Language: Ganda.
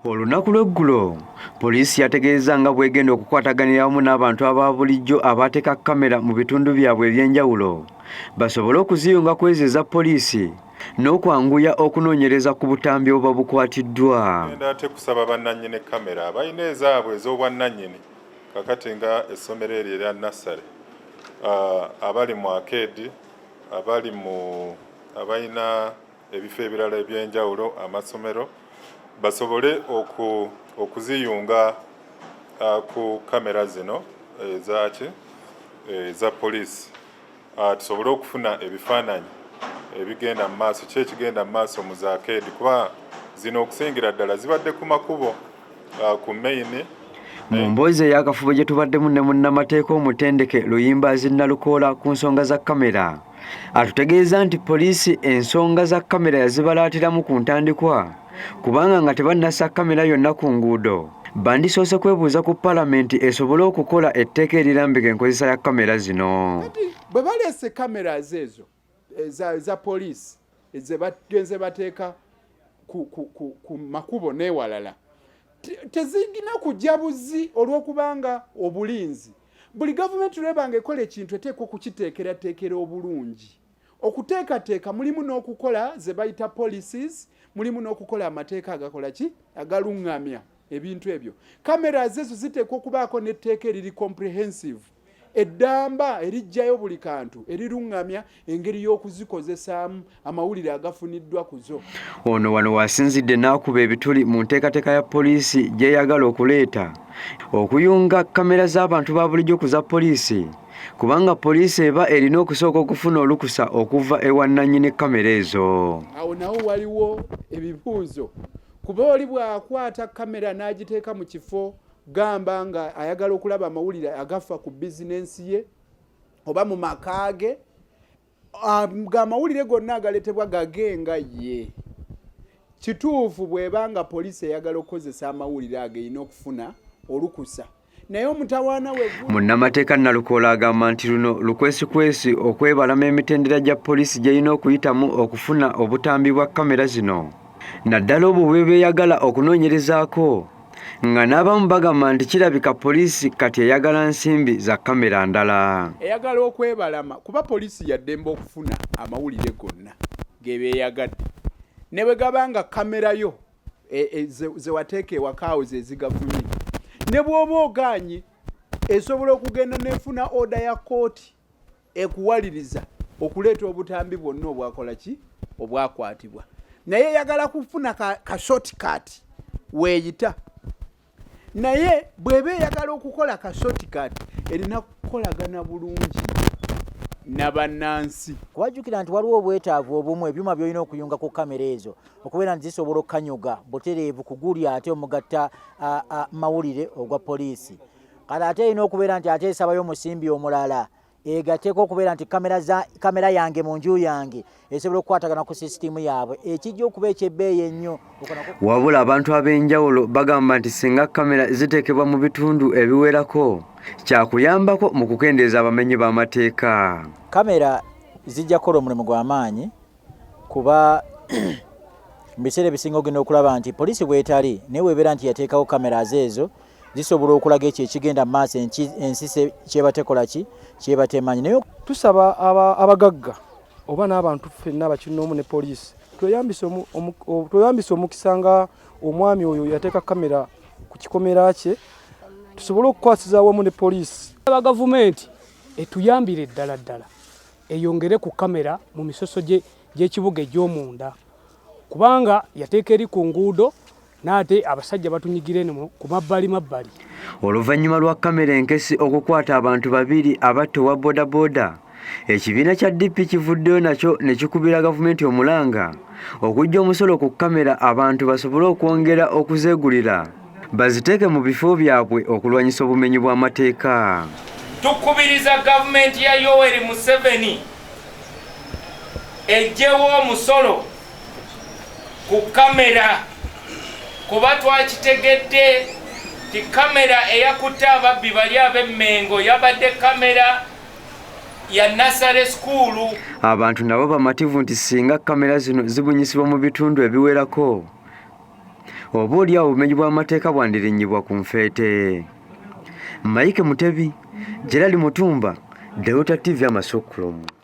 Olunaku lw'eggulo poliisi yategeeza nga bw'egenda okukwataganira wamu n'abantu aba bulijjo abateeka kamera mu bitundu byabwe eby'enjawulo basobole okuziyunga ku ezo eza poliisi n'okwanguya okunoonyereza ku butambi obuba bukwatiddwa. Ngenda ate kusaba bannannyini kamera abalina ezaabwe ez'obwannannyini kakati nga essomero eryo erya Nassale, abali mu Arcade, abalina ebifo ebirala eby'enjawulo amasomero basobole okuziyunga ku kamera zino eza poliisi, tusobole okufuna ebifaananyi ebigenda mu maaso, ki ekigenda mu maaso mu za Arcade kuba zino okusingira ddala zibadde ku makubo ku main. Mu mboozi ey'akafubo gye tubaddemu ne munnamateeka omutendeke Luyimbazi Nalukoola ku nsonga za kamera atutegeeza nti poliisi ensonga za kamera yazibalaatiramu ku ntandikwa kubanga nga tebannassa kamera yonna ku nguudo bandisoose kwebuuza ku Paalamenti esobole okukola etteeka erirambika enkozesa ya kamera zino. Bwe baleese kamera ezo za poliisi ze bagenze bateeka ku makubo n'ewalala tezigina kujja buzi olw'okubanga obulinzi buli gavumenti lwebanga ekola ekintu eteekwa okukiteekerateekera obulungi. Okuteekateeka mulimu n'okukola ze bayita policies, mulimu n'okukola amateeka agakola ki agaluŋŋamya ebintu ebyo. Kamera ezo ziteekwa okubaako n'etteeka eriri comprehensive eddamba erijjayo buli kantu eriruŋŋamya engeri y'okuzikozesaamu amawulire agafuniddwa ku zo. Ono wano wasinzidde n'akuba ebituli mu nteekateeka ya poliisi gy'eyagala okuleeta okuyunga kamera z'abantu ba bulijjo ku za poliisi kubanga poliisi eba erina okusooka okufuna olukusa okuva ewa nnannyini kamera ezo. Awo nawo waliwo ebibuuzo kuba oli bw'akwata kamera n'agiteeka mu kifo gamba nga ayagala okulaba amawulire agafa ku bizinensi ye oba mu maka ge, amawulire gonna agaleetebwa gagenga ye. Kituufu bw'ebanga poliisi eyagala okukozesa amawulire ago erina okufuna olukusa. Naye omutawaana we munnamateeka Nalukoola agamba nti luno lukwesikwesi okwebalama emitendera gya poliisi gy'erina okuyitamu okufuna obutambi bwa kamera zino naddala obwo bwe beeyagala okunoonyerezaako nga n'abamu bagamba nti kirabika poliisi kati eyagala nsimbi za kamera ndala. Eyagala okwebalama kuba poliisi yaddembe okufuna amawulire gonna gebeeyagadde ne bwe gabanga kamera yo ze wateeka ewakaawo ze zigavumye ne bw'oba ogaanye esobola okugenda nefuna oda ya kooti ekuwaliriza okuleeta obutambi bwonna obwakola ki obwakwatibwa. Naye eyagala kufuna ka shortcut weeyita. Naye bw'eba eyagala okukola ka shortcut erina kukolagana bulungi n'abannansi. Kuwajjukira nti waliwo obwetaavu obumu ebyuma by'olina okuyunga ku kamera ezo okubeera nti zisobola okukanyuga butereevu kuguli ate omugatta mawulire ogwa poliisi. Kale ate erina okubeera nti ate esabayo omusimbi omulala egateeka okubeera nti kamera yange mu nju yange esobola okukwatagana ku sisitimu yaabwe ekijja okuba ekyebbeeyi ennyo. Wabula abantu ab'enjawulo bagamba nti singa kamera ziteekebwa mu bitundu ebiwerako kyakuyambako mu kukendeeza abamenyi b'amateeka. Kamera zijja kukola omulimu gw'amaanyi kuba mu biseera ebisinga ogenda okulaba nti poliisi bwetali naye weebeera nti yateekawo kamera ezo zisobola okulaga ekyo ekigenda mu maaso ensi kyeba tekola ki kyeba temanyi. Naye tusaba abagagga oba n'abantu ffenna abakinoomu ne poliisi tweyambise omukisa nga omwami oyo yateeka kamera ku kikomera kye tusobole okukwasiza awamu ne poliisi. Aba gavumenti etuyambire ddala eyongere ku kamera mu misoso gy'ekibuga egy'omunda kubanga yateeka eri ku nguudo n'ate abasajja batunyigire ku mabbali. Oluvannyuma lwa kamera enkesi okukwata abantu babiri abatta owa bodaboda ekibiina kya DP kivuddeyo nakyo ne kikubira gavumenti omulanga okujja omusolo ku kamera abantu basobole okwongera okuzeegulira baziteeke mu bifo byabwe okulwanyisa obumenyi bw'amateeka. Tukubiriza gavumenti ya Yoweri Museveni ejjewo omusolo ku kamera kuba twakitegedde ti kamera eyakutte ababbi bali ab'Emmengo yabadde kamera ya Nassale School. Abantu nabo bamativu nti singa kamera zino zibunyisibwa mu bitundu ebiwerako oboolyawo obumenyi bw'amateeka bwandirinnyibwa ku nfeete. Mike Mutebi, Gerald Mutumba, Delta TV Amasukulumu.